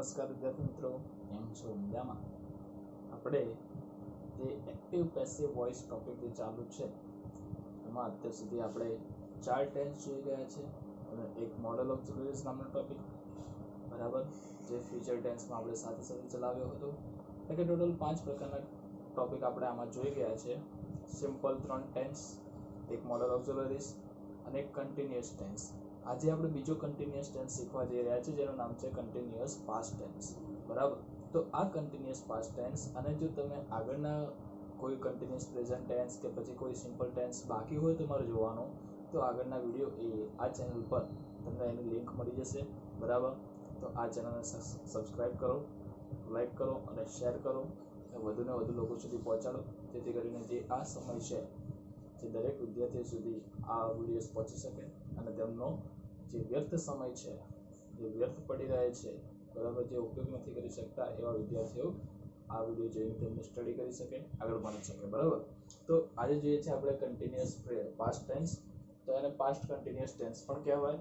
નમસ્કાર વિદ્યાર્થી મિત્રો, કેમ છો? મજામાં? આપણે જે એક્ટિવ પેસિવ વોઇસ ટોપિક જે ચાલુ છે એમાં અત્યાર સુધી આપણે 4 ટેન્સ જોઈ ગયા છે અને એક મોડલ ઓફ ઓક્સિલરીઝ નામનો ટોપિક, બરાબર, જે ફ્યુચર ટેન્સમાં આપણે સાથે સાથે ચલાવ્યો હતો. એટલે કે ટોટલ 5 પ્રકારના ટોપિક આપણે આમાં જોઈ ગયા છે. સિમ્પલ 3 ટેન્સ, એક મોડલ ઓક્સિલરીઝ અને એક કન્ટિન્યુઅસ ટેન્સ. આજે આપણે બીજો કન્ટિન્યુઅસ ટેન્સ શીખવા જઈ રહ્યા છીએ જેનું નામ છે કન્ટિન્યુઅસ પાસ્ટ ટેન્સ, બરાબર. તો આ કન્ટિન્યુઅસ પાસ્ટ ટેન્સ, અને જો તમે આગળના કોઈ કન્ટિન્યુઅસ પ્રેઝન્ટ ટેન્સ કે પછી કોઈ સિમ્પલ ટેન્સ બાકી હોય તમારે જોવાનું, તો આગળના વિડીયો આ ચેનલ પર તમને એની લિંક મળી જશે, બરાબર. તો આ ચેનલને સબસ્ક્રાઈબ કરો, લાઈક કરો અને શેર કરો અને વધુને વધુ લોકો સુધી પહોંચાડો, જેથી કરીને જે આ સમય છે જે દરેક વિદ્યાર્થીઓ સુધી આ વિડીયોઝ પહોંચી શકે અને તેમનો જે વ્યર્થ સમય છે, જે વ્યર્થ પડી રહે છે, બરાબર, જે ઉપયોગ નથી કરી શકતા એવા વિદ્યાર્થીઓ આ વિડીયો જોઈને તેમને સ્ટડી કરી શકે, આગળ ભણી શકે, બરાબર. તો આજે જોઈએ છે આપણે કન્ટિન્યુઅસ પાસ્ટ ટેન્સ. તો એને પાસ્ટ કન્ટિન્યુઅસ ટેન્સ પણ કહેવાય,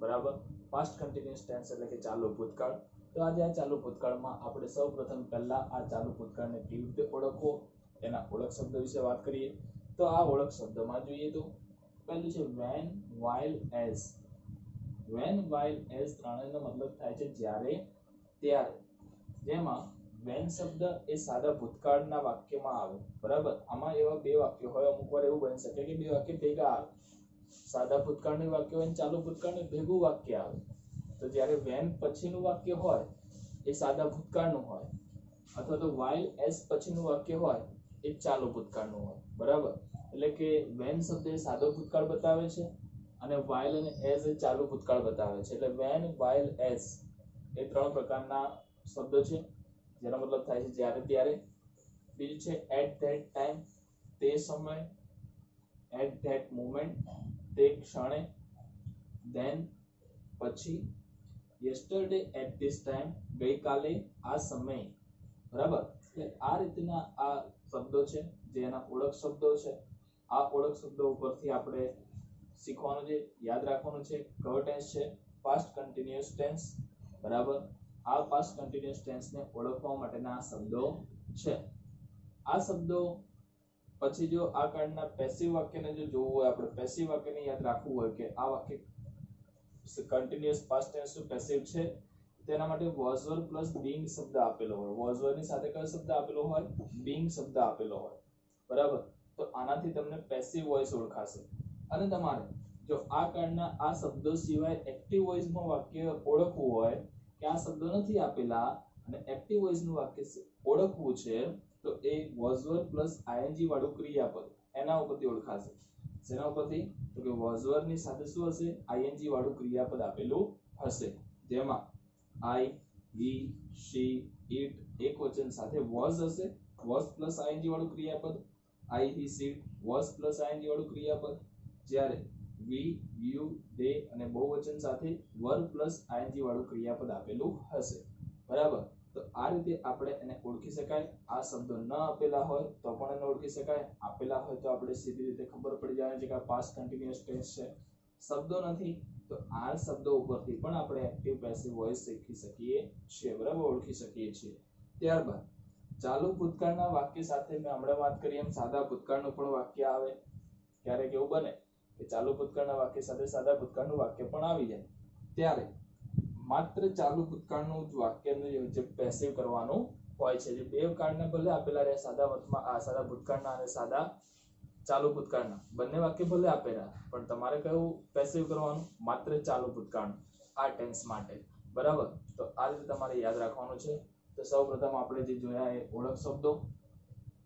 બરાબર. પાસ્ટ કન્ટિન્યુઅસ ટેન્સ એટલે કે ચાલુ ભૂતકાળ. તો આજે આ ચાલુ ભૂતકાળમાં આપણે સૌપ્રથમ પહેલા આ ચાલુ ભૂતકાળને કેવી રીતે ઓળખવો એના ઓળખ શબ્દ વિશે વાત કરીએ. તો આ ઓળખ શબ્દમાં જોઈએ તો પહેલું છે when, while, as. when, while, as ત્રણેયનો મતલબ થાય છે જ્યારે, ત્યારે. જેમાં when શબ્દ એ સાદા ભૂતકાળના વાક્યમાં આવે, બરાબર. આમાં એવા બે વાક્યો હોય, અમુક વાર એવું બની શકે કે બે વાક્ય ભેગા આવે, સાદા ભૂતકાળનું વાક્ય હોય અને ચાલુ ભૂતકાળનું ભેગું વાક્ય આવે. તો જ્યારે when પછીનું વાક્ય હોય એ સાદા ભૂતકાળનું હોય, અથવા તો while, as પછીનું વાક્ય હોય એ ચાલુ ભૂતકાળનું હોય, બરાબર. એટલે કે when શબ્દ એ સાદો ભૂતકાળ બતાવે છે અને while અને as એ ચાલુ ભૂતકાળ બતાવે છે. એટલે when, while, as એ ત્રણ પ્રકારના શબ્દો છે જેનો મતલબ થાય છે જ્યારે, ત્યારે. બીજું છે at that time, તે સમય, at that moment, તે ક્ષણે, then પછી, yesterday at this time, ગઈકાલે આ સમય, બરાબર. એટલે આ રીતના આ શબ્દો છે જે એના ઓળખ શબ્દો છે. આ ઓળખ શબ્દો ઉપરથી આપણે શીખવાનું છે, યાદ રાખવાનું છે કયો ટેન્સ છે, પાસ્ટ કન્ટિન્યુઅસ ટેન્સ, બરાબર. આ પાસ્ટ કન્ટિન્યુઅસ ટેન્સને ઓળખવા માટેના શબ્દો છે. આ શબ્દો પછી જો આ કાળના પેસિવ વાક્યને જો જોવું હોય, આપણે પેસિવ વાક્યને યાદ રાખવું હોય કે આ વાક્ય કન્ટિન્યુઅસ પાસ્ટ ટેન્સનું પેસિવ છે, તેના માટે was were પ્લસ being શબ્દ આપેલો હોય. was were ની સાથે કયો શબ્દ આપેલો હોય? being શબ્દ આપેલો હોય, બરાબર. તો આનાથી તમને પેસિવ વોઇસ ઓળખાશે. અને તમારે જો આ કાળના આ શબ્દો સિવાય એક્ટિવ વોઇસમાં વાક્ય ઓળખવું હોય કે આ શબ્દો નથી આપેલા અને એક્ટિવ વોઇસનું વાક્ય ઓળખવું છે, તો એ was were પ્લસ ing વાળું ક્રિયાપદ એના ઉપરથી ઓળખાશે. જેના ઉપરથી? તો કે was were ની સાથે શું હશે? ing વાળું ક્રિયાપદ આપેલું હશે. જેમાં I, he, she, it એક વચન સાથે was હશે, was પ્લસ ing વાળું ક્રિયાપદ. I, he, she was plus ing વાળું ક્રિયાપદ. જ્યારે we, you, they અને બહુવચન સાથે were પ્લસ ing વાળું ક્રિયાપદ આપેલું હશે, બરાબર. તો આ રીતે આપણે એને ઓળખી શકાય. આ શબ્દો ન આપેલા હોય તો પણ એને ઓળખી શકાય, આપેલા હોય તો આપણે સીધી રીતે ખબર પડી જાય છે કે આ પાસ્ટ કન્ટિન્યુઅસ ટેન્સ છે. શબ્દો નથી તો આ શબ્દો ઉપરથી પણ આપણે એક્ટિવ પેસિવ વોઇસ શીખી શકીએ છીએ, બરાબર, ઓળખી શકીએ છીએ. ત્યારબાદ ચાલુ ભૂતકાળના વાક્ય સાથે મેં હમણાં વાત કરી એમ સાદા ભૂતકાળનું પણ વાક્ય આવે. ક્યારેક એવું બને કે ચાલુ ભૂતકાળના વાક્ય સાથે સાદા ભૂતકાળનું વાક્ય પણ આવી જાય, ત્યારે માત્ર ચાલુ ભૂતકાળનું જ વાક્યનું જે પેસિવ કરવાનું હોય છે. જે બે કાળના ભલે આપેલા રહે, સાદા ભૂતકાળના અને સાદા ચાલુ ભૂતકાળના બંને વાક્ય ભલે આપેલા, પણ તમારે કયું પેસિવ કરવાનું? માત્ર ચાલુ ભૂતકાળનું, આ ટેન્સ માટે, બરાબર. તો આ રીતે તમારે યાદ રાખવાનું છે. તો સૌપ્રથમ આપણે જે જોયા એ ઓળખ શબ્દો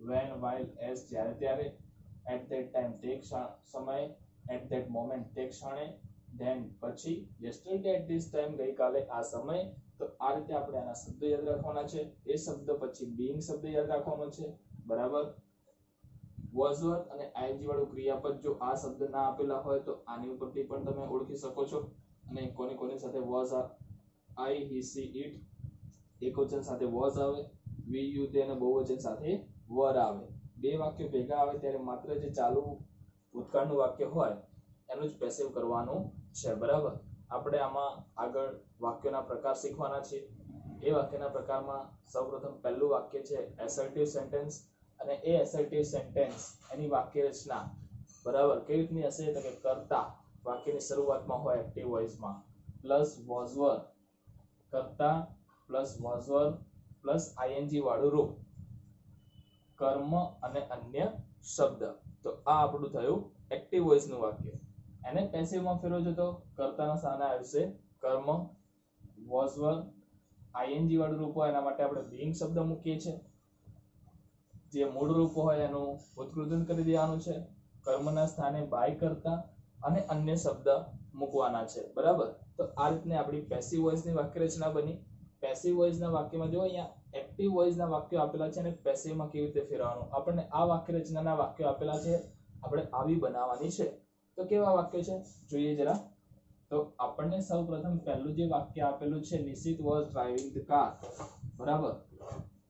when, while, as જ્યારે, ત્યારે, at that time તે સમયે, at that moment તે ક્ષણે, then પછી, yesterday at this time ગઈકાલે આ સમય. તો આ રીતે આપણે આના શબ્દો યાદ રાખવાના છે. એ શબ્દ પછી being શબ્દ યાદ રાખવાનો છે, બરાબર. was were અને ing વાળું ક્રિયાપદ જો આ શબ્દ ના આપેલા હોય તો આની ઉપરથી પણ તમે ઓળખી શકો છો. અને કોની સાથે was, I, he, she, it એક વચન સાથે was આવે, we, you, they અને બહુવચન સાથે were આવે. બે વાક્યો ભેગા આવે ત્યારે માત્ર જે ચાલુ ભૂતકાળનું વાક્ય હોય એનું જ પેસિવ કરવાનું છે, બરાબર. આપણે આમાં આગળ વાક્યોના પ્રકાર શીખવાના છે. એ વાક્યના પ્રકારમાં સૌપ્રથમ પહેલું વાક્ય છે એસર્ટિવ સેન્ટેન્સ, અને એ એસર્ટિવ સેન્ટેન્સ એની વાક્ય રચના બરાબર કેવી રીતની હશે તો કે કર્તા વાક્યની શરૂઆતમાં હોય એક્ટિવ વોઇસમાં પ્લસ વોઝ વર, કર્તા plus was var plus ING વાળું રૂપ, કર્મ અને અન્ય શબ્દ. તો આ આપણું થયું એક્ટિવ વોઇસ નું વાક્ય. એને પેસિવ માં ફેરવજો તો કર્તાના સ્થાને આવશે કર્મ, વોઝ વર, આઈએનજી વાળું રૂપ હોય એના માટે આપણે બીઇંગ શબ્દ મૂકીએ છીએ. જે મૂળ રૂપ હોય એનું ઉત્કૃતન કરી દેવાનું છે. કર્મના સ્થાને બાય કરતા અને અન્ય શબ્દ મૂકવાના છે. બરાબર. તો આ રીતની આપણી પેસિવ વોઇસ ની વાક્ય રચના બની. પેસિવ વોઇસ ના વાક્યમાં જો અહીંયા એક્ટિવ વોઇસ ના વાક્યો આપેલા છે અને પેસિવ માં કેવી રીતે ફેરવવાનું, આપણને આ વાક્ય રચનાના વાક્યો આપેલા છે, આપણે આવી બનાવવાની છે. તો કેવા વાક્ય છે જોઈએ જરા. તો આપણને સૌપ્રથમ પહેલું જે વાક્ય આપેલું છે Nishit was driving the car. બરાબર.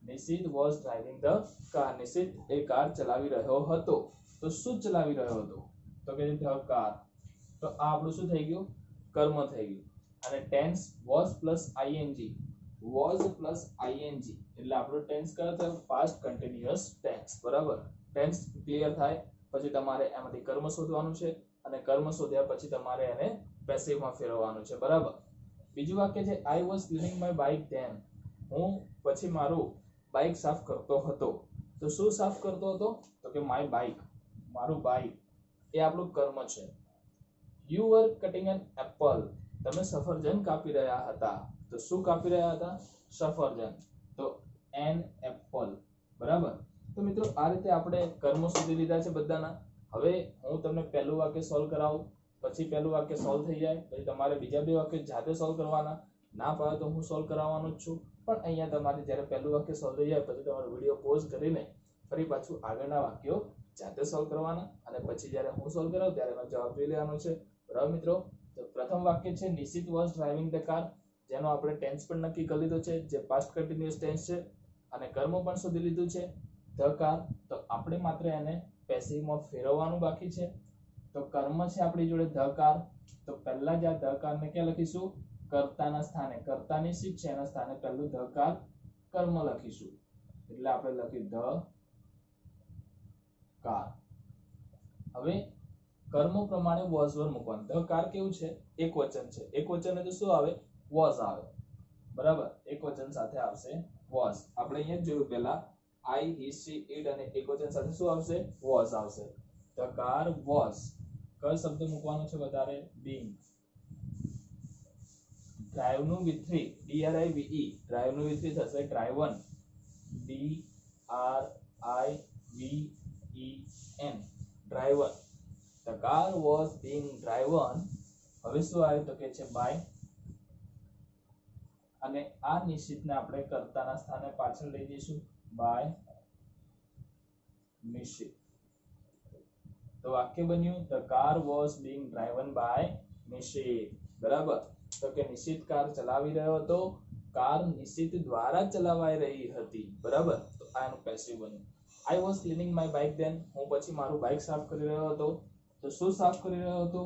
Nishit was driving the car. Nishit એ કાર ચલાવી રહ્યો હતો. તો શું ચલાવી રહ્યો હતો તો કે ધ કાર. તો આ આપણું શું થઈ ગયું કર્મ થઈ ગયું. અને tense was plus ING, was plus ING એટલે આપણું ટેન્સ કયો થયો પાસ્ટ કન્ટિન્યુઅસ ટેન્સ. બરાબર. ટેન્સ ક્લિયર થાય પછી તમારે એમાંથી કર્મ શોધવાનું છે અને કર્મ શોધ્યા પછી તમારે એને પેસિવ માં ફેરવવાનું છે. બરાબર. બીજું વાક્ય છે I was cleaning my bike then. હું પછી મારું બાઇક સાફ કરતો હતો. તો શું સાફ કરતો હતો તો કે માય બાઇક, મારું બાઇક. એ આપણું કર્મ છે. You var cutting an apple. તમે સફરજન કાપી રહ્યા હતા. તો શું કાપી રહ્યા હતા સફરજન. તો એન એપલ. બરાબર. તો મિત્રો આ રીતે આપણે કર્મો શોધી લીધા છે બધાના. હવે હું તમને પહેલું વાક્ય સોલ્વ કરાવું, પછી પહેલું વાક્ય સોલ્વ થઈ જાય પછી તમારે બીજા બે વાક્ય જાતે સોલ્વ કરવાના. ના પાડે તો હું સોલ્વ કરાવવાનો જ છું. પણ અહીંયા તમારે જ્યારે પહેલું વાક્ય સોલ્વ થઈ જાય પછી તમારો વિડીયો પોઝ કરીને ફરી પાછું આગળના વાક્યો જાતે સોલ્વ કરવાના અને પછી જ્યારે હું સોલ્વ કરાવું ત્યારે એનો જવાબ જોઈ લેવાનો છે. બરાબર મિત્રો. તો પ્રથમ વાક્ય છે Nishit was driving the car, જેનો આપણે ટેન્સ પણ નક્કી કરી લીધો છે જે પાસ્ટ કન્ટિન્યુઅસ ટેન્સ છે, અને કર્મ પણ શોધી લીધું છે ધ કાર. તો આપણે માત્ર એને પેસિવ માં ફેરવવાનું બાકી છે. તો કર્મ છે આપણી જોડે ધ કાર. તો પહેલા જ આ ધ કાર ને ક્યાં લખીશું કર્તાના સ્થાને. કર્તા નિશ્ચિત છે એના સ્થાને પહેલું ધ કાર કર્મ લખીશું. એટલે આપણે લખી ધ કાર. હવે કર્મ પ્રમાણે વોઝ વર મૂકવાનું. ધ કાર કેવું છે એક વચન છે. એક વચન એટલે શું આવે વોઝ આવે. બરાબર. એક વચન સાથે આવશે વોઝ. આપણે અહીંયા જોયું પહેલા આઈ, હી, સી, ઇટ અને એક વચન સાથે શું આવશે વોઝ આવશે. The car was. કયો શબ્દ મૂકવાનો છે વધારે બીંગ. ડ્રાઈવ નું વિથ 3 DRIVE. ડ્રાઈવ નું વિથ 3 થશે ડ્રાઈવન. DRIVEN. ડ્રાઈવન. The car was being driven. હવે શું આવ્યું તો કે છે બાય. અને આ નિશ્ચિતને આપણે કર્તાના સ્થાને પાછળ લઈ જઈશું બાય નિશ્ચિત. તો વાક્ય બન્યું the car was being driven by નિશ્ચિત. બરાબર. તો કે નિશ્ચિત કાર ચલાવી રહ્યો હતો. કાર નિશ્ચિત દ્વારા ચલાવાઈ રહી હતી. બરાબર. તો આ એનું પેસિવ બન્યું. I was cleaning my bike then. હું પછી મારું બાઇક સાફ કરી રહ્યો હતો. તો શું સાફ કરી રહ્યો હતો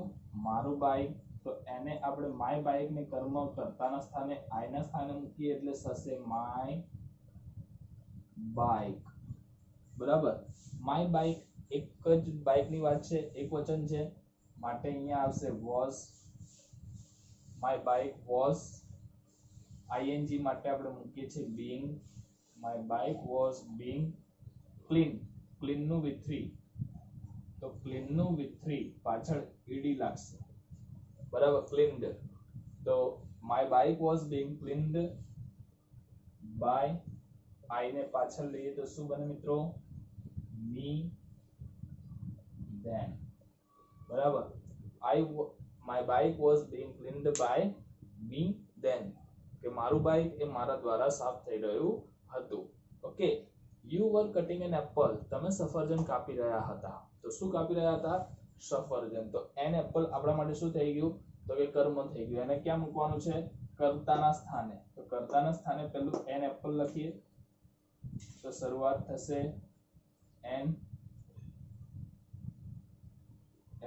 મારું બાઇક. તો એને આપણે માય બાઇક ને કર્મ કર્તાના સ્થાને આઈ ના સ્થાને મૂકીએ એટલે થશે માય બાઇક. બરાબર. માય બાઇક એક જ બાઇક ની વાત છે, એક વચન છે માટે અહીંયા આવશે was. My bike was. ING માટે આપણે મૂકીએ છીએ being. My bike was being clean. Clean નું વિથ 3. તો ક્લીન નું વિથ 3 પાછળ ઈડી લાગશે. બરાબર. ક્લીન્ડ. તો my bike was being cleaned by. I ને પાછળ લઈએ તો શું બને મિત્રો મી ધેન. બરાબર. My bike was being cleaned by me then. કે મારું બાઇક એ મારા દ્વારા સાફ થઈ રહ્યું હતું. Okay. You var cutting an apple. તમે સફરજન કાપી રહ્યા હતા. તો શું કાપી રહ્યા હતા સફરજન. તો એન એપલ આપણા માટે શું થઈ ગયું તો કે કર્મ થઈ ગયું. એને ક્યાં મૂકવાનું છે કર્તાના સ્થાને. તો કર્તાના સ્થાને પહેલું એન એપલ લખીએ તો શરૂઆત થશે એન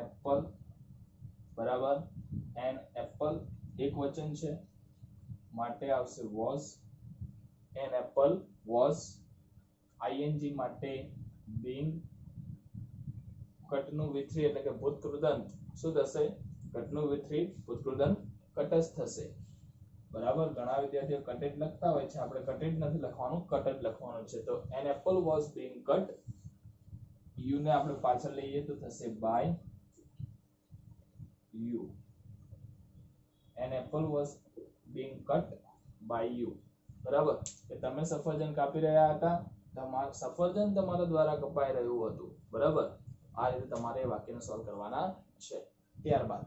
એપલ. બરાબર. એન એપલ એક વચન છે માટે આવશે was. N apple was ING માટે બીંગ કટનું વિથરી એટલે કે ભૂતકૃદંત શું થશે? કટનું વિથરી ભૂતકૃદંત કટસ થશે. બરાબર, ઘણા વિદ્યાર્થીઓ કટેડ લખતા હોય છે, આપણે કટેડ નથી લખવાનું, કટડ લખવાનું છે. તો an apple was being cut, you ને આપણે પાછળ લઈએ તો થશે by you. An apple was being cut by you. બરાબર, કે તમે સફરજન કાપી રહ્યા હતા, સફરજન તમારા દ્વારા કપાઈ રહ્યું હતું. બરાબર, આ રીતે તમારે વાક્યને સોલ્વ કરવાના છે. ત્યારબાદ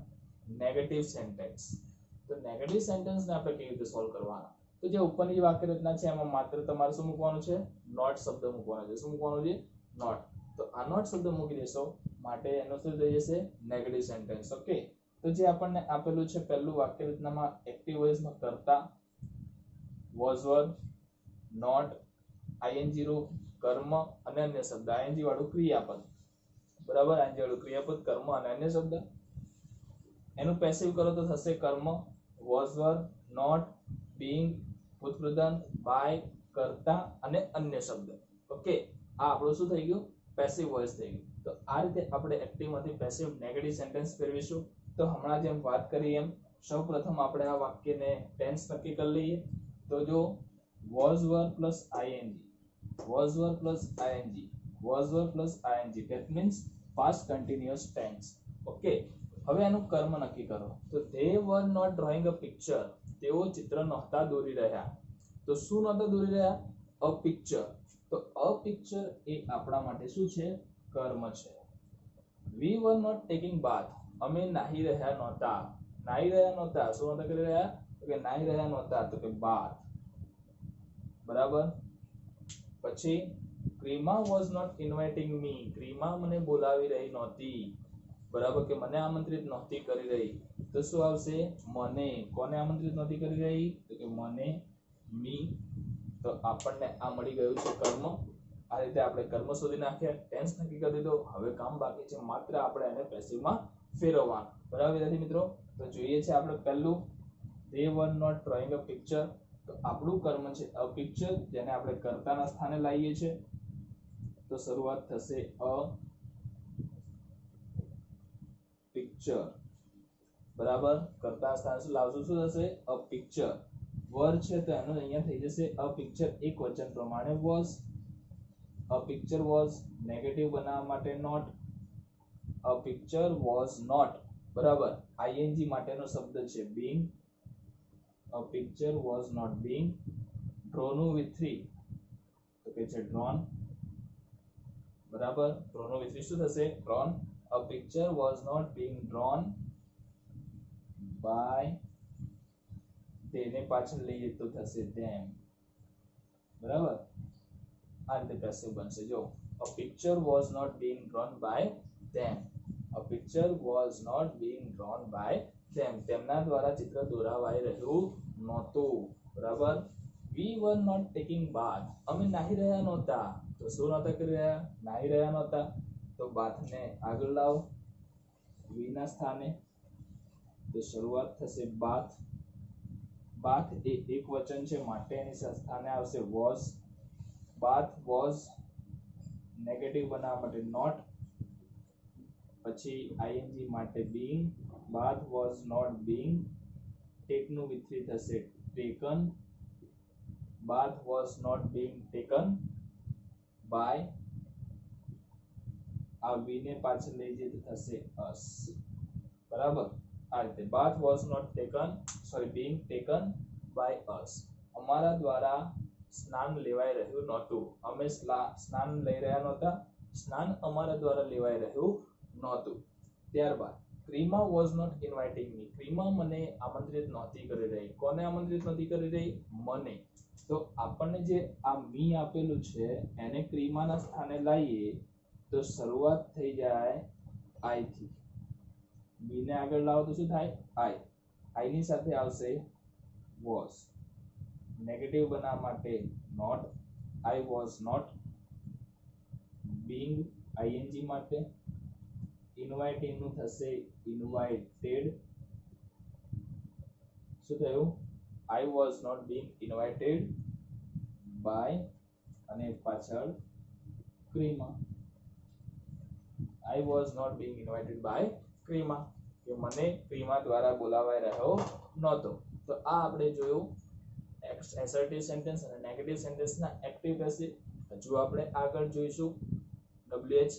નેગેટિવ સેન્ટેન્સ. તો નેગેટિવ સેન્ટેન્સ ને આપણે કેવી રીતે સોલ્વ કરવાના? તો જે ઉપરની જે વાક્ય રચના છે એમાં માત્ર તમારે શું મૂકવાનું છે? નોટ શબ્દ મૂકવાનો છે. શું મૂકવાનું છે? નોટ. તો આ નોટ શબ્દ મૂકી દેશો માટે એનો શું થઈ જશે? Negative sentence. ઓકે, તો જે આપણને આપેલું છે પહેલું વાક્ય રચનામાં એક્ટિવ વોઇસમાં કર્તા, વોઝ વર્બ, નોટ, આઈએનજી રૂપ, કર્મ અને અન્ય શબ્દ. આઈએનજી વાળું ક્રિયાપદ. બરાબર, આઈએનજી વાળું ક્રિયાપદ, કર્મ અને અન્ય શબ્દ. એનું પેસિવ કરો તો થશે કર્મ, વોઝ વર્બ, નોટ, બીંગ, ભૂતકૃદંત, બાય, કર્તા અને અન્ય શબ્દ. ઓકે, આ આપણું શું થઈ ગયું? પેસિવ વોઇસ થઈ ગયું. તો આ રીતે આપણે એક્ટિવ માંથી પેસિવ નેગેટિવ સેન્ટેન્સ ફેરવીશું. તો હમણાં જેમ વાત કરી એમ સૌપ્રથમ આપણે આ વાક્યને ટેન્સ નક્કી કરી લઈએ. તો જો was verb plus ING, was verb plus ING, was verb plus ING, that means past continuous tense. Okay, હવે એનું કર્મ નક્કી કરો. તો they were not drawing a picture, તેઓ ચિત્ર નહોતા દોરી રહ્યા. તો શું નહોતા દોરી રહ્યા? a picture. તો a picture એ આપણા માટે શું છે? કર્મ છે. we were not taking bath, અમે નાહી રહ્યા નહોતા. નાહી રહ્યા નહોતા, શું નહોતા કરી રહ્યા? તો કે નાહી રહ્યા નહોતા, તો કે bath. બરાબર, પછી ક્રીમા was not inviting me, ક્રીમા મને બોલાવી રહી નહોતી. બરાબર, કે મને આમંત્રિત નહોતી કરી રહી. તો શું આવશે? મને. કોને આમંત્રિત નહોતી કરી રહી? તો કે મને, મી. તો આપણને આ મળી ગયું છે કર્મ. આ રીતે આપણે કર્મ શોધી નાખ્યા, ટેન્સ નક્કી કરી દીધો. હવે કામ બાકી છે માત્ર આપણે એને પેસિવમાં ફેરવવાનું. બરાબર વિદ્યાર્થી મિત્રો, તો જોઈએ છે આપણે પહેલું they were not drawing a picture. તો આપણું કર્મ છે a picture, જેને આપણે કર્તાના સ્થાને લાવીએ છીએ. તો શરૂઆત થશે a picture. બરાબર, કર્તા સ્થાન શું લાવશું? શું થશે? a picture. વર છે તો એનો અહીંયા થઈ જશે a picture એક વચન પ્રમાણે was. a picture was negative બનાવવા માટે not. a picture was not. બરાબર, આઈએનજી માટેનો શબ્દ છે being. a picture was not being drawn with 3, તો કે છે drawn. બરાબર, drawn with 3 શું થશે? drawn. a picture was not being drawn by, તેને પાછળ લઈએ તો થશે them. બરાબર, આ રીતે પેસિવ બનશે. જો a picture was not being drawn by them, a picture was not being drawn by them, તેમના દ્વારા ચિત્ર દોરાવાઈ રહ્યું નહોતું. બરાબર, we were not taking bath, અમે નાહી રહ્યા નહોતા. તો શું નહોતા કરી રહ્યા? નાહી રહ્યા નહોતા. તો bath ને આગળ લાવો we ના સ્થાને. તો શરૂઆત થશે bath. bath એ એક વચન છે માટે એની સ્થાને આવશે was. bath was નેગેટિવ બનાવવા માટે not. પછી આઈએનજી માટે being. bath was not being, take નું વિથરી થશે taken. bath was not being taken by, આ we ને પાછળ લઈ જઈએ તો થશે us. બરાબર, આ રીતે bath was not taken, being taken by us, અમારા દ્વારા સ્નાન લેવાઈ રહ્યું નહોતું. અમે સ્નાન લઈ રહ્યા નહોતા, સ્નાન અમારા દ્વારા લેવાઈ રહ્યું નહોતું. ત્યારબાદ ક્રીમા was not inviting me, ક્રીમા મને આમંત્રિત નહોતી કરી રહી. કોને આમંત્રિત નહોતી કરી રહી? મને. તો આપણને જે આ મી આપેલું છે એને ક્રીમાના સ્થાને લાવીએ તો શરૂઆત થઈ જાય આઈ થી. બી ને આગળ લાવો તો શું થાય? આઈ. આઈ ની સાથે આવશે was. નેગેટિવ બનાવવા માટે not. I was not. being ING માટે. ઇન્વાઇટિંગ નું થશે invited. શું થયું? I was not being invited by અને પાછળ ક્રીમા. I was not being invited by ક્રીમા, કે મને ક્રીમા દ્વારા બોલાવાઈ રહ્યો નહોતો. તો આ આપણે જોયું એસર્ટિવ સેન્ટેન્સ અને નેગેટિવ સેન્ટેન્સના એક્ટિવ પેસિવ. હજુ આપણે આગળ જોઈશું WH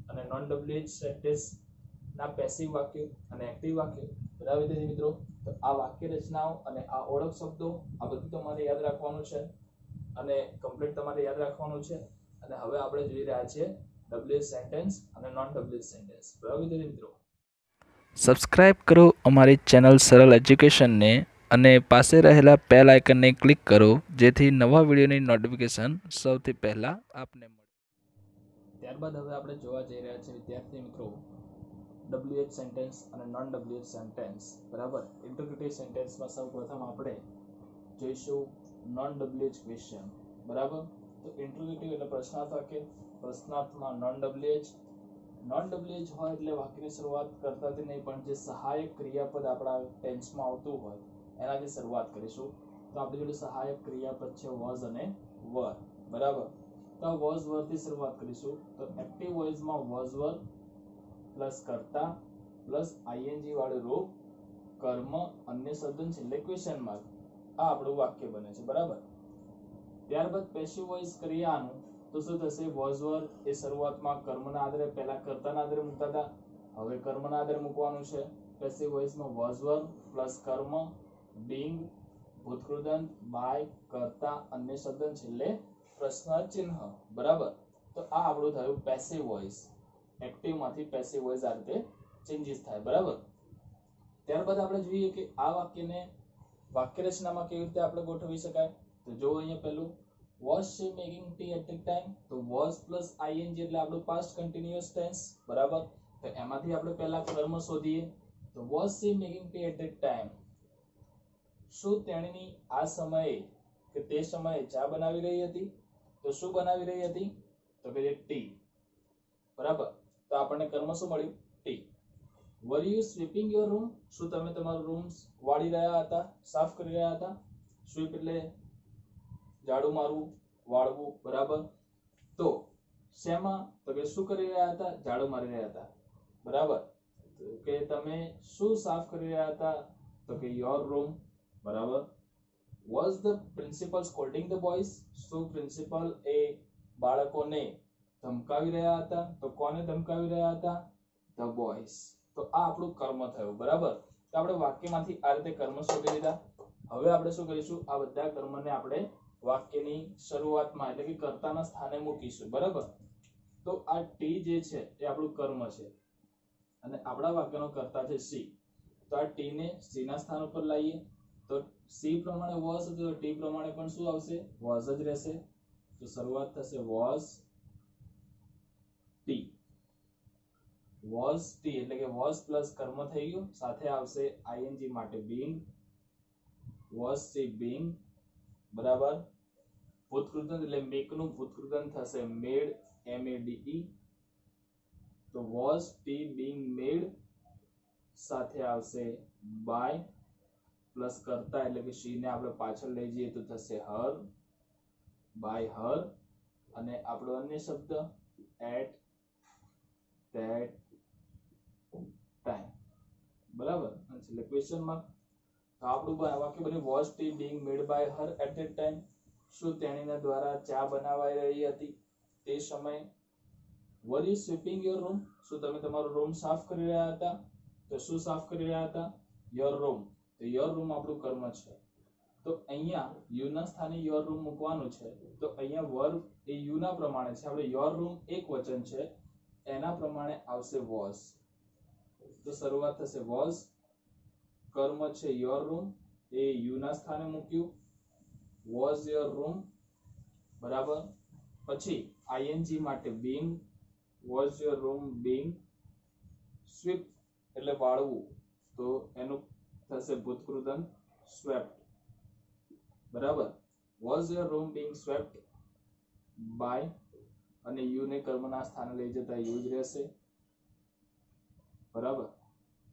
અને નોન WH સેન્ટેન્સના પેસિવ વાક્યો અને એક્ટિવ વાક્યો. બરાબર વિદ્યાર્થી મિત્રો, તો આ વાક્ય રચનાઓ અને આ ઓળખ શબ્દો આ બધું તમારે યાદ રાખવાનું છે અને કમ્પ્લીટ તમારે યાદ રાખવાનું છે. અને હવે આપણે જોઈ રહ્યા છીએ WH સેન્ટેન્સ અને નોન WH સેન્ટેન્સ. બરાબર વિદ્યાર્થી મિત્રો, સબસ્ક્રાઇબ કરો અમારી ચેનલ સરળ એજ્યુકેશનને અને પાસે રહેલા બેલ આઇકનને ક્લિક કરો જેથી નવા વિડીયોની નોટિફિકેશન સૌથી પહેલાં આપને મળે. ત્યારબાદ હવે આપણે જોવા જઈ રહ્યા છીએ વિદ્યાર્થી મિત્રો WH સેન્ટેન્સ અને નોન WH સેન્ટેન્સ. બરાબર, ઇન્ટરગ્રેટિવ સેન્ટેન્સમાં સૌપ્રથમ આપણે જોઈશું નોન WH ક્વેશ્ચન. બરાબર, તો ઇન્ટરગ્રેટિવ એટલે પ્રશ્નાર્થ વાક્ય, પ્રશ્નાર્થમાં નોન WH. નોન WH હોય એટલે વાક્યની શરૂઆત કરતાથી નહીં પણ જે સહાયક ક્રિયાપદ આપણા ટેન્સમાં આવતું હોય એનાથી શરૂઆત કરીશું. તો આપણી જોડે સહાયક ક્રિયાપદ છે વોઝ અને વર. બરાબર, તો વોઝ વર થી શરૂઆત કરીશું. તો એક્ટિવ વોઇસમાં વોઝ વર પ્લસ કર્તા પ્લસ આઈએનજી વાળું રૂપ, કર્મ, અન્ય શબ્દ છેલ્લે ક્વેશ્ચન માર્ક. આ આપણું વાક્ય બને છે. બરાબર, ત્યારબાદ પેસિવ વોઇસ ક્રિયાનું તો શું થશે? વોઝ વર એ શરૂઆતમાં કર્મના આધારે પહેલા કર્તાના આધારે મૂકતા હતા, હવે કર્મના આધારે મૂકવાનું છે. પેસિવ વોઇસમાં વોઝ વર પ્લસ કર્મ, બીંગ, ભૂતકૃદંત, બાય, કર્તા, અન્ય શબ્દ છેલ્લે પ્રશ્નાર્થ ચિહ્ન. બરાબર, તો આ આપણું થયું પેસિવ વોઇસ. એક્ટિવ માંથી પેસિવ વોઇસ આ રીતે ચેન્જીસ થાય. બરાબર, ત્યારબાદ આપણે જોઈએ કે આ વાક્યને વાક્ય રચનામાં કેવી રીતે આપણે ગોઠવી શકાય. તો જો અહીંયા પહેલું was she making tea at that time, તો was પ્લસ ing એટલે આપણું પાસ્ટ કન્ટિન્યુઅસ ટેન્સ. બરાબર, તો એમાંથી આપણે પહેલા કર્મ શોધીએ. તો was she making tea at that time, શું તેણી આ સમયે કે તે સમયે ચા બનાવી રહી હતી. તો શું બનાવી રહી હતી? તો કે ટી. બરાબર, તો આપણને કર્મ શું મળ્યું? T. were you sweeping your room, શું તમે તમારો રૂમ વાળી રહ્યા હતા, સાફ કરી રહ્યા હતા. સ્વીપ એટલે ઝાડુ મારવું, વાળવું. બરાબર, તો શેમાં? તો કે શું કરી રહ્યા હતા? ઝાડુ મારી રહ્યા હતા. બરાબર, કે તમે શું સાફ કરી રહ્યા હતા? તો કે યોર રૂમ. બરાબર, was the principal scolding the boys, શું પ્રિન્સિપલ એ બાળકોને ધમકાવી રહ્યા હતા. તો કોને ધમકાવી રહ્યા હતા? the boys. તો આ આપણું કર્મ થયું. બરાબર, તો આપણે વાક્યમાંથી આ રીતે કર્મ શોધી લીધા. હવે આપણે શું કરીશું? આ બધા કર્મને આપણે વાક્યની શરૂઆતમાં એટલે કે કર્તાના સ્થાને મૂકીશું. બરાબર, તો આ ટી જે છે એ આપણું કર્મ છે અને આપણા વાક્યનો કર્તા છે સી. તો આ ટી ને સી ના સ્થાન ઉપર લાવીએ. તો સી પ્રમાણે વોઝ હતો, તો ટી પ્રમાણે પણ શું આવશે? વોઝ જ રહેશે. તો શરૂઆત થશે વોઝ ટી. વોઝ ટી એટલે કે વોઝ પ્લસ કર્મ થઈ ગયું, સાથે આવશે આઈએનજી માટે બીંગ, વોઝ ટી બીંગ. બરાબર, ભૂતકૃદંત એટલે મેક નું ભૂતકૃદંત થશે મેડ, MEDE. તો વોઝ ટી બીંગ મેડ, સાથે આવશે બાય પ્લસ કરતા એટલે કે શી ને આપણે પાછળ લઈ જઈએ તો થશે હર, બાય હર. અને આપણો અન્ય શબ્દ એટ ધેટ ટાઈમ. બરાબર, એટલે ક્વેશ્ચન માર્ક. તો આપણું વાક્ય બન્યું was tea being made by her at that time, શું તેણીના દ્વારા ચા બનાવાઈ રહી હતી તે સમયે. were you sweeping your room, શું તમે તમારો રૂમ સાફ કરી રહ્યા હતા. તો શું સાફ કરી રહ્યા હતા? your room. તો your room આપણું કર્મ છે. તો અહીંયા યુ ના સ્થાને your room મૂકવાનું છે. તો અહીંયા વર્બ એ યુ ના પ્રમાણે છે. આપણે your room એક વચન છે એના પ્રમાણે આવશે was. તો શરૂઆત થશે was, કર્મ છે your room એ યુ ના સ્થાને મૂક્યું, was your room. બરાબર, પછી ing માટે being, was your room being, sweep એટલે વાળવું, તો એનું થશે ભૂતકૃદંત swept. બરાબર, was your room being swept by, અને યુ ને કર્મના સ્થાને લઈ જતા યુ જ રહેશે. બરાબર,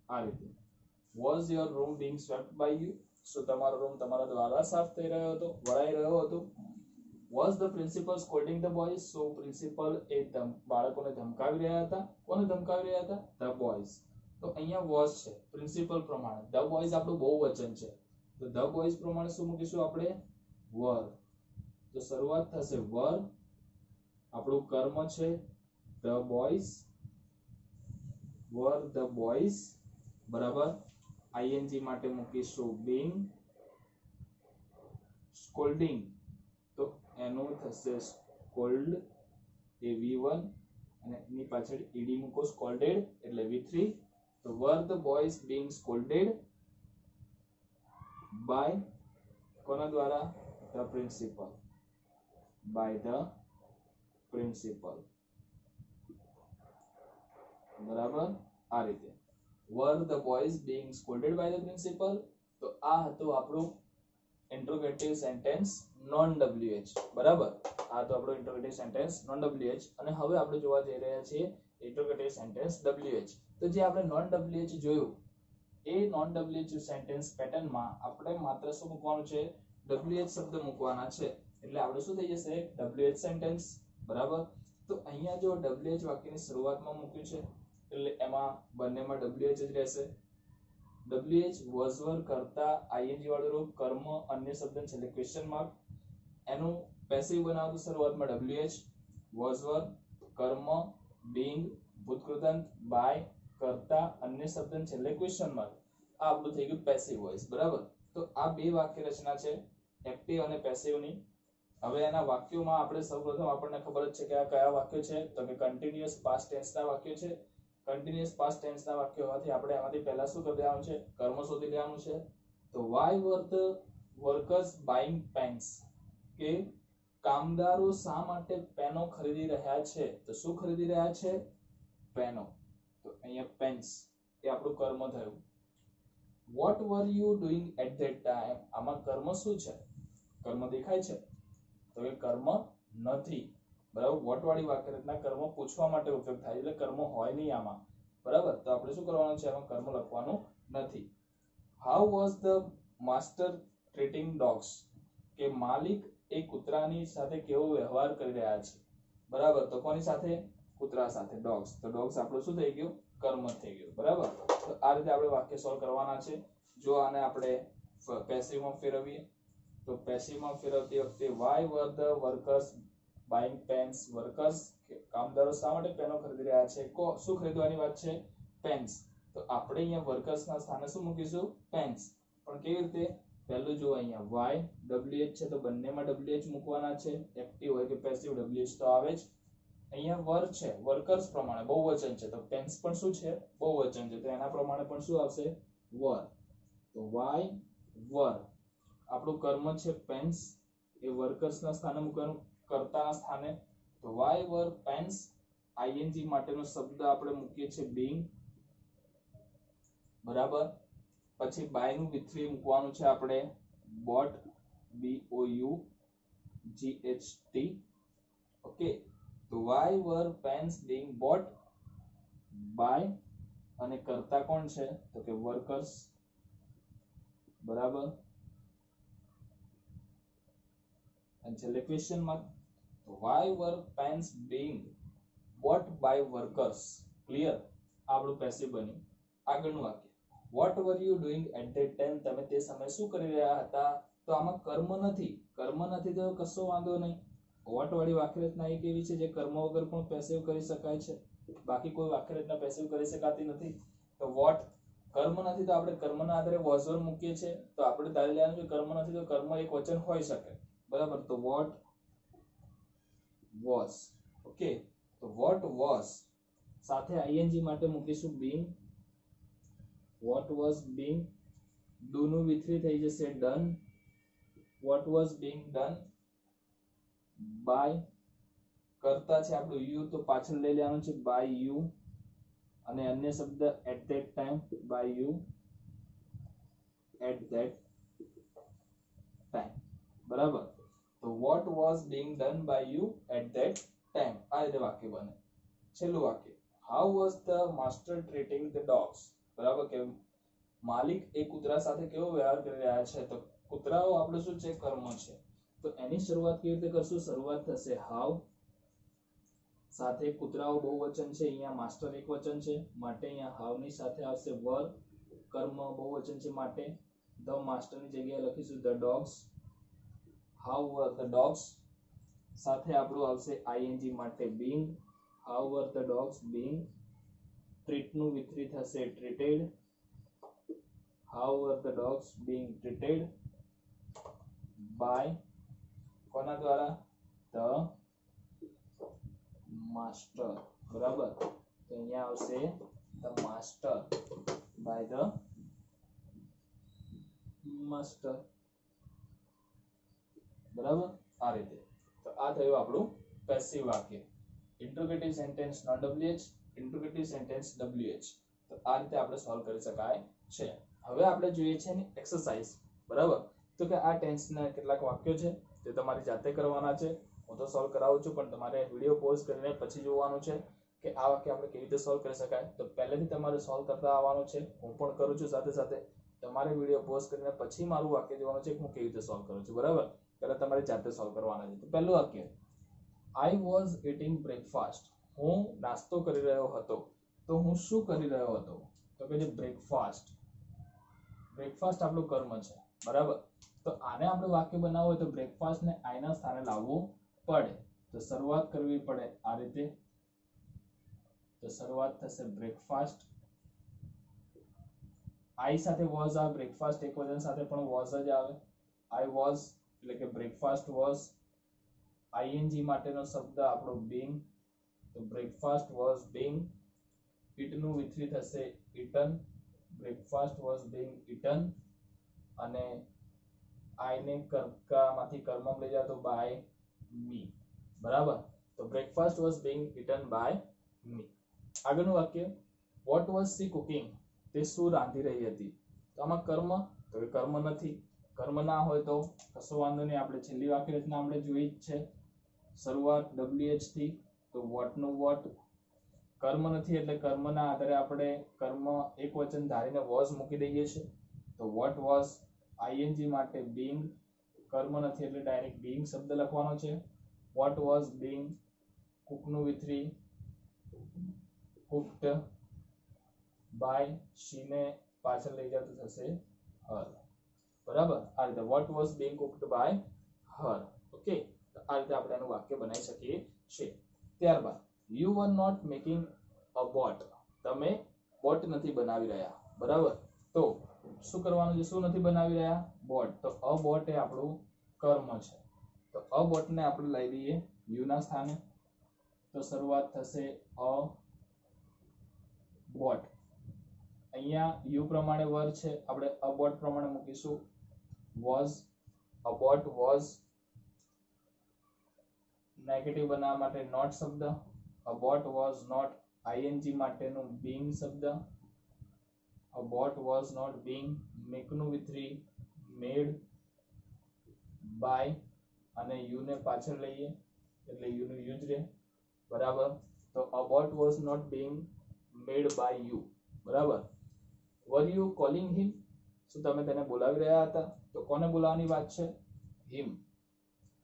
આ રીતે was your room being swept by you, શું તમારો રૂમ તમારા દ્વારા સાફ થઈ રહ્યો હતો, વળાઈ રહ્યો હતો. Was the principal scolding the boys? So principal એ બાળકોને ધમકાવી રહ્યા હતા. કોને ધમકાવી રહ્યા હતા? The boys. તો અહીંયા વોઝ છે પ્રિન્સિપલ પ્રમાણે. ધ બોયઝ આપણું બહુવચન છે, તો ધ બોયઝ પ્રમાણે શું મૂકીશું આપણે? વર. તો શરૂઆત થશે વર, આપણું કર્મ છે the boys, were the boys, બરાબર. આઈએનજી માટે મૂકીશું બીંગ. સ્કોલ્ડિંગ, તો એનું થશે સ્કોલ્ડ, એ V1, અને એની પાછળ ed મૂકો, સ્કોલ્ડેડ એટલે V3. તો were the boys being scolded by કોના દ્વારા? the principal, by the principal, બરાબર. આ રીતે were the boys being scolded by the principal. તો આ હતું આપણું ઇન્ટ્રોગેટિવ સેન્ટેન્સ નોન WH, બરાબર. આ તો આપણો ઇન્ટ્રોગેટિવ સેન્ટેન્સ નોન WH. અને હવે આપણે જોવા જઈ રહ્યા છીએ ઇન્ટ્રોગેટિવ સેન્ટેન્સ WH. તો જે આપણે નોન WH જોયું, એ નોન WH સેન્ટેન્સ પેટર્નમાં આપણે માત્ર શું મૂકવાનું છે? WH શબ્દ મૂકવાના છે. એટલે આપણે શું થઈ જશે? WH સેન્ટેન્સ, બરાબર. તો અહીંયા જો WH વાક્યની શરૂઆતમાં મૂક્યું છે એટલે એમાં બંનેમાં WH જ રહેશે. WH was were કરતા ing વાળું રૂપ, કર્મ અન્ય શબ્દ છેલ્લે ક્વેશ્ચન માર્ક. એનું પેસિવ બનાવતું શરૂઆતમાં WH, was were કર્મ, being ભૂતકૃતાંત, by કરતા અન્ય શબ્દ છેલ્લે ક્વેશ્ચન માર્ક. આ આપણું થઈ ગયું પેસિવ વોઇસ, બરાબર. તો આ બે વાક્ય રચના છે એક્ટિવ અને પેસિવની. હવે એના વાક્યોમાં આપણે સૌપ્રથમ આપણને ખબર જ છે કે આ કયા વાક્યો છે? તો કે કન્ટિન્યુઅસ પાસ્ટ ટેન્સના વાક્યો છે. કન્ટિન્યુઅસ પાસ્ટ ટેન્સના વાક્યો હોવાથી આપણે એમાંથી પહેલા શું કરી દેવાનું છે? કર્મ શોધી લેવાનું છે. તો why were the workers buying pens? કે કામદારો શા માટે પેનો ખરીદી રહ્યા છે? તો શું ખરીદી રહ્યા છે? પેનો. તો અહીંયા પેન્સ એ આપણું કર્મ થયું. what were you doing at that time? આમાં કર્મ શું છે? કર્મ દેખાય છે તો એ કર્મ નથી, બરાબર. વોટ વાળી વાક્ય રચના કર્મ પૂછવા માટે ઉપયોગ થાય, એટલે કર્મ હોય નહીં આમાં, બરાબર. તો આપણે શું કરવાનું છે? આમાં કર્મ લખવાનું નથી. how was the master treating dogs? કે માલિક એ કૂતરાની સાથે કેવો વ્યવહાર કરી રહ્યા છે, બરાબર. તો કોની સાથે? કૂતરા સાથે, ડોગ્સ. તો ડોગ્સ આપણું શું થઈ ગયું? કર્મ થઈ ગયું, બરાબર. તો આ રીતે આપણે વાક્ય સોલ્વ કરવાના છે. જો આને આપણે પેસિવમાં ફેરવીએ તો પેસિવમાં ફેરવતી વખતે why were the workers buying pens? Workers કામદારો શા માટે પેનો ખરીદી રહ્યા છે? શું ખરીદવાની વાત છે? પેન્સ. તો આપણે અહીંયા વર્કર્સના સ્થાને શું મૂકીશું? પેન્સ. પણ કેવી રીતે? પહેલું જો અહીંયા why WH છે તો બંનેમાં WH મૂકવાના છે. એક્ટિવ હોય કે પેસિવ WH તો આવે જ. અહીંયા વર છે, વર્કર્સ પ્રમાણે બહુવચન છે, તો પેન્સ પણ શું છે? બહુવચન છે, તો એના પ્રમાણે પણ શું આવશે? વર. તો why were આપણું કર્મ છે પેન્સ, એ વર્કર્સના સ્થાને મૂકવાનું, કર્તાના સ્થાને. તો why were pens? ing માટેનો શબ્દ આપણે મૂકીએ છીએ being, બરાબર. પછી by નું V3 મૂકવાનું છે આપણે bought, BOUGHT. ઓકે. તો why were pens being bought by, અને કર્તા કોણ છે? તો કે વર્કર્સ, બરાબર. અને છેલ્લે ક્વેશ્ચન માર્ક. તો why were pens being bought by workers? Clear? આપણું પેસિવ બન્યું. આગળનું વાક્ય what were you doing at that time? તમે તે સમયે શું કરી રહ્યા હતા? તો આમાં કર્મ નથી. કર્મ નથી તો કશો વાંધો નહીં. વોટ વાળી વાક્ય રચના એક એવી છે જે કર્મ વગર પણ પેસિવ કરી શકાય છે, બાકી કોઈ વાક્ય રચના પેસિવ કરી શકાતી નથી. તો વોટ કર્મ નથી તો આપણે કર્મના આધારે was were મૂકીએ છીએ. તો આપણે ધારી લેવાનું કે કર્મ નથી તો કર્મ એક વચન હોઈ શકે, બરાબર. તો વોટ was. ઓકે. તો વોટ was સાથે ing માટે મૂકીશું being. what was being, do નું V3 થઈ જશે done. what was being done by, કરતા છે આપણું you તો પાછળ લઈ લેવાનું છે by you, અને અન્ય શબ્દ at that time, by you at that time, બરાબર. તો what was being done by you at that time. આ રીતે વાક્ય બને. છેલ્લું વાક્ય how was the master treating the dogs? બરાબર. કે માલિક એ કૂતરા સાથે કેવો વ્યવહાર કરી રહ્યા છે? તો કૂતરાઓ આપણે શું છે? કર્મ છે. તો એની શરૂઆત કેવી રીતે કરશું? શરૂઆત થશે હાવ સાથે કૂતરાઓ બહુવચન છે, અહીંયા માસ્ટર એકવચન છે માટે અહીંયા હાવની સાથે આવશે વર. કર્મ બહુવચન છે માટે ધ માસ્ટરની જગ્યાએ લખીશું the dogs. How were the dogs સાથે આપણું આવશે આઈએનજી માટે being. How were the dogs being. ટ્રીટનું વિથરી થશે treated. How were the dogs being treated by કોના દ્વારા? The master. બરાબર, તો અહીંયા આવશે the master by the master. બરાબર, આ રીતે. તો આ થયું આપણું પેસિવ વાક્ય. Interrogative sentence non WH, interrogative sentence WH. તો આ રીતે આપણે સોલ્વ કરી શકાય છે. હવે આપણે જોઈએ છે એની એક્સરસાઇઝ. બરાબર, તો કે આ ટેન્સના કેટલાક વાક્યો છે તે તમારી જાતે કરવાના છે. હું તો સોલ્વ કરાવું છું, પણ તમારે વિડીયો પોઝ કરીને પછી જોવાનું છે કે આ વાક્ય આપણે કેવી રીતે સોલ્વ કરી શકાય. તો પહેલેથી તમારે સોલ્વ કરતા આવવાનું છે. હું પણ કરું છું સાથે સાથે. તમારે વિડીયો પોઝ કરીને પછી મારું વાક્ય જોવાનું છે કે હું કેવી રીતે સોલ્વ કરું છું. બરાબર, પહેલા તમારે જાતે સોલ્વ કરવાના છે. તો પહેલું વાક્ય, આઈ વોઝ ઇટિંગ બ્રેકફાસ્ટ. હું નાસ્તો કરી રહ્યો હતો. તો હું શું કરી રહ્યો હતો? તો કે જે બ્રેકફાસ્ટ. બ્રેકફાસ્ટ આપણું કર્મ છે. બરાબર, તો આને આપણે વાક્ય બનાવવું હોય તો બ્રેકફાસ્ટ ને આઈના સ્થાને લાવવું પડે. તો શરૂઆત કરવી પડે આ રીતે. તો શરૂઆત થશે બ્રેકફાસ્ટ. આઈ સાથે વોઝ આવે. બ્રેકફાસ્ટ એકવચન સાથે પણ વોઝ જ આવે. આઈ વોઝ એટલે કે બ્રેકફાસ્ટ વોઝ. આઈએનજી માટેનો શબ્દ આપણો બીંગ. તો બ્રેકફાસ્ટ વોઝ બીંગ. ઇટનું વિથરી થશે eaten. Breakfast was being eaten. અને આઈને કર્મમાંથી કર્મમ લઈ જાવ તો બાય મી. બરાબર, તો breakfast was being eaten by me. આગળનું વાક્ય, વોટ વોઝ સી કુકિંગ. તે શું રાંધી રહી હતી? તો આમાં કર્મ, તો કે કર્મ નથી. કર્મ ના હોય તો કશો વાંધો નહીં. આપણે છેલ્લી વાક્ય રચના આપણે જોઈ જ છે. શરૂઆત WH થી. તો વોટ નું વોટ. કર્મ નથી એટલે કર્મના આધારે આપણે કર્મ એક વચન ધારીને વોઝ મૂકી દઈએ છીએ. તો વોટ વોઝ આઈએનજી માટે બીંગ. કર્મ નથી એટલે ડાયરેક્ટ બીંગ શબ્દ લખવાનો છે. વોટ વોઝ બીંગ કુકનું વિથરી કુક્ડ બાય. શીને પાછળ લઈ જાવ તો થશે હર. બરાબર, આ રીતે what was being cooked by her. Okay, આ રીતે આપણે એનું વાક્ય બનાવી શકીએ છીએ. ત્યારબાદ, you were not making a boat. તમે બોટ નથી બનાવી રહ્યા. બરાબર, તો શું કરવાનું છે? શું નથી બનાવી રહ્યા? બોટ. તો અ બોટ એ આપણું કર્મ છે. તો અ બોટ ને આપણે લઈ દઈએ યુ ના સ્થાને. તો શરૂઆત થશે અ બોટ. અહીંયા યુ પ્રમાણે વર છે, આપણે અ બોટ પ્રમાણે મૂકીશું was. A boat was. Negative બનાવવા માટે નોટ શબ્દ. A boat was not. ING માટેનું બીંગ શબ્દ. A boat was not being. મેકનું વિથરી મેડ બાય. અને યુ ને પાછળ લઈએ એટલે યુ નું યુ જ રહે. બરાબર, તો a boat was not being made by you. બરાબર, વર યુ કોલિંગ હિમ. શું તમે તેને બોલાવી રહ્યા હતા? તો કોને બોલાવવાની વાત છે? હિમ.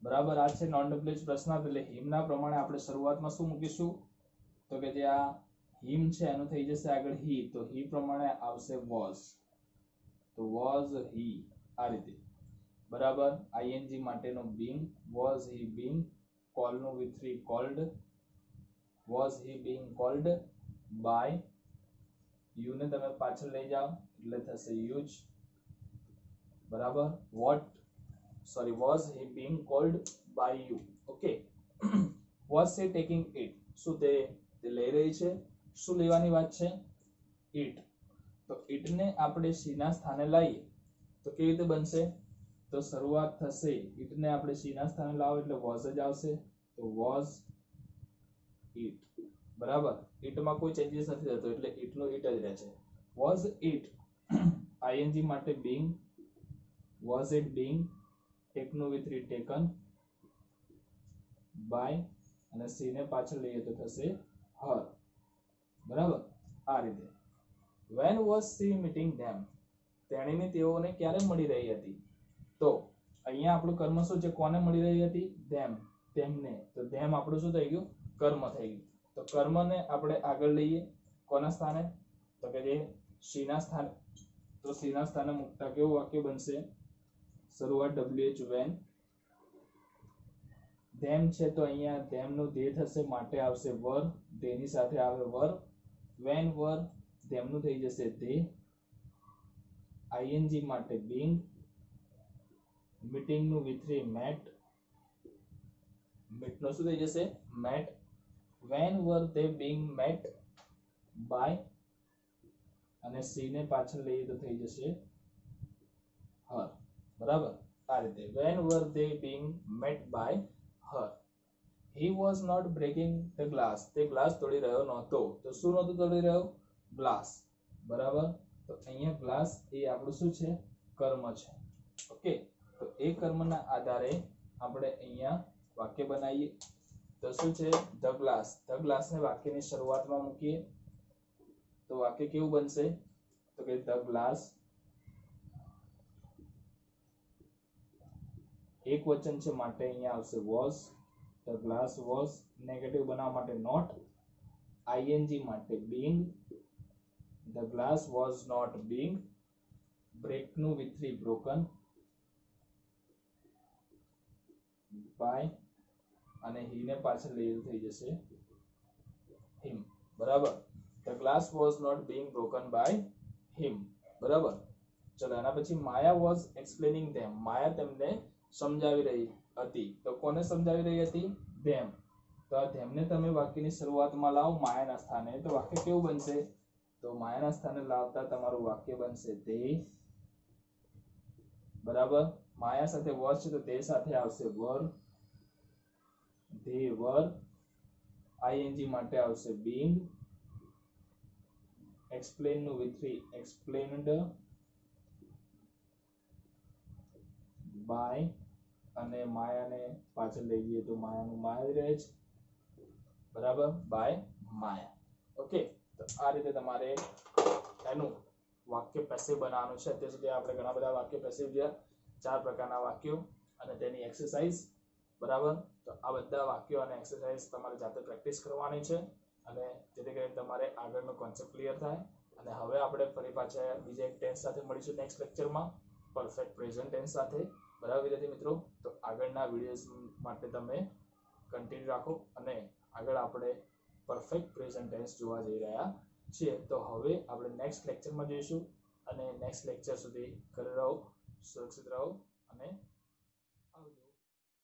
બરાબર, આ છે નોન WH પ્રશ્નાર્થ. એટલે હિમના પ્રમાણે આપણે શરૂઆતમાં શું મૂકીશું? તો કે જે આ હિમ છે એનું થઈ જશે આગળ હી. તો હી પ્રમાણે આવશે વોઝ. તો વોઝ હી. આ રીતે. બરાબર, આઈએનજી માટેનો બીંગ. Was he being. કોલનું V three called. Was he being called by. You ને તમે પાછળ લઈ જાઓ એટલે થશે યુઝ. બરાબર, was he being called by you. Okay, was she taking it. શું તે લઈ રહી છે? શું લેવાની વાત છે? ઇટ. તો ઇટ ને આપણે સી ના સ્થાને લાવીએ તો કેવી રીતે બનશે? તો શરૂઆત થશે ઇટ ને આપણે સી ના સ્થાને લાવો એટલે વોઝ જ આવશે. તો વોઝ ઇટ. બરાબર, ઇટ માં કોઈ ચેન્જીસ નથી થતો એટલે ઇટ નો ઇટ જ રહે છે. વોઝ ઇટ આઈએનજી માટે બીંગ. વોઝ ઇટ બીંગ ટેકનું વિથરી ટેકન બાય. અને સી ને પાછળ લઈએ તો થશે હર. બરાબર, આ રીતે. When was she meeting them. તેણીને તેઓને ક્યારે મળી રહી હતી? તો અહીંયા આપણું કર્મ શું છે, કોને મળી રહી હતી, ધેમ, તેમને. તો ધેમ આપણું શું થઈ ગયું, કર્મ થઈ ગયું. તો કર્મને આપણે આગળ લઈએ કોના સ્થાને, તો કે જે સી ના સ્થાને. તો સી ના સ્થાને મૂકતા કેવું વાક્ય બનશે, શરૂઆત WH વેન. ધેમ છે તો અહીંયા ધેમ નું ધે થશે, માટે આવશે વર, ધેની સાથે આવે વર. વેન વર, ધેમનું થઈ જશે ધે. આઈએનજી માટે બીંગ. મીટિંગ નું V3 મેટ, મીટ નો શું થઈ જશે, met. When were they being met by, અને સી ને પાછળ લઈએ તો થઈ જશે હર. બરાબર, આ રીતે when were they being met by her. He was not breaking the glass, તે ગ્લાસ તોડી રહ્યો નહોતો. તો શું નહોતો તોડી રહ્યો, ગ્લાસ. બરાબર, તો અહીંયા ગ્લાસ એ આપણું શું છે, કર્મ છે. ઓકે, તો એ કર્મના આધારે આપણે અહીંયા વાક્ય બનાવીએ. તો શું છે, ધ ગ્લાસ. ધ ગ્લાસ ને વાક્યની શરૂઆતમાં મૂકીએ તો વાક્ય કેવું બનશે, તો કે ધ ગ્લાસ, એક વચન છે માટે અહીંયા આવશે was. The glass was, negative બનાવવા માટે નોટ. આઈએનજી માટે being. The glass was not being. Break નું V3 બ્રોકન બાય, અને હી ને પાછળ લઈએ તો થઈ જશે હિમ. બરાબર, the glass was not being broken by him. બરાબર, ચલો એના પછી માયા વોઝ એક્સપ્લેનિંગ ધેમ. માયા તેમને સમજાવી રહી હતી. તો કોને સમજાવી રહી હતી, ધેમ. તો આ ધેમને તમે વાક્યની શરૂઆતમાં લાવો માયાના સ્થાને, તો વાક્ય કેવું બનશે, તો માયાના સ્થાને લાવતા તમારું વાક્ય બનશે તે. બરાબર, માયા સાથે વોઝ છે તો તે સાથે આવશે વર, ધે વર. આઈએનજી માટે આવશે બીંગ. એક્સપ્લેન નું V3 એક્સપ્લેન્ડ બાય, અને માયાને પાછળ લઈ જઈએ તો માયાનું માયા જ રહે છે. બરાબર, બાય માયા. ઓકે, તો આ રીતે તમારે એનું વાક્ય પેસિવ બનાવવાનું છે. અત્યાર સુધી આપણે ઘણા બધા વાક્ય પેસિવ જોયા, 4 પ્રકારના વાક્યો અને તેની એક્સરસાઇઝ. બરાબર, તો આ બધા વાક્યો અને એક્સરસાઇઝ તમારે જાતે પ્રેક્ટિસ કરવાની છે, અને જેથી કરીને તમારે આગળનો કોન્સેપ્ટ ક્લિયર થાય. અને હવે આપણે ફરી પાછા બીજા એક ટેન્સ સાથે મળીશું નેક્સ્ટ લેક્ચરમાં, પરફેક્ટ પ્રેઝન્ટ ટેન્સ સાથે. બરાબર વિદ્યાર્થી મિત્રો, તો આગળના વિડીયોઝ માટે તમે કન્ટિન્યુ રાખો, અને આગળ આપણે પરફેક્ટ પ્રેઝન્ટ ટેન્સ જોવા જઈ રહ્યા છીએ. તો હવે આપણે નેક્સ્ટ લેક્ચરમાં જોઈશું, અને નેક્સ્ટ લેક્ચર સુધી ઘરે રહો, સુરક્ષિત રહો, અને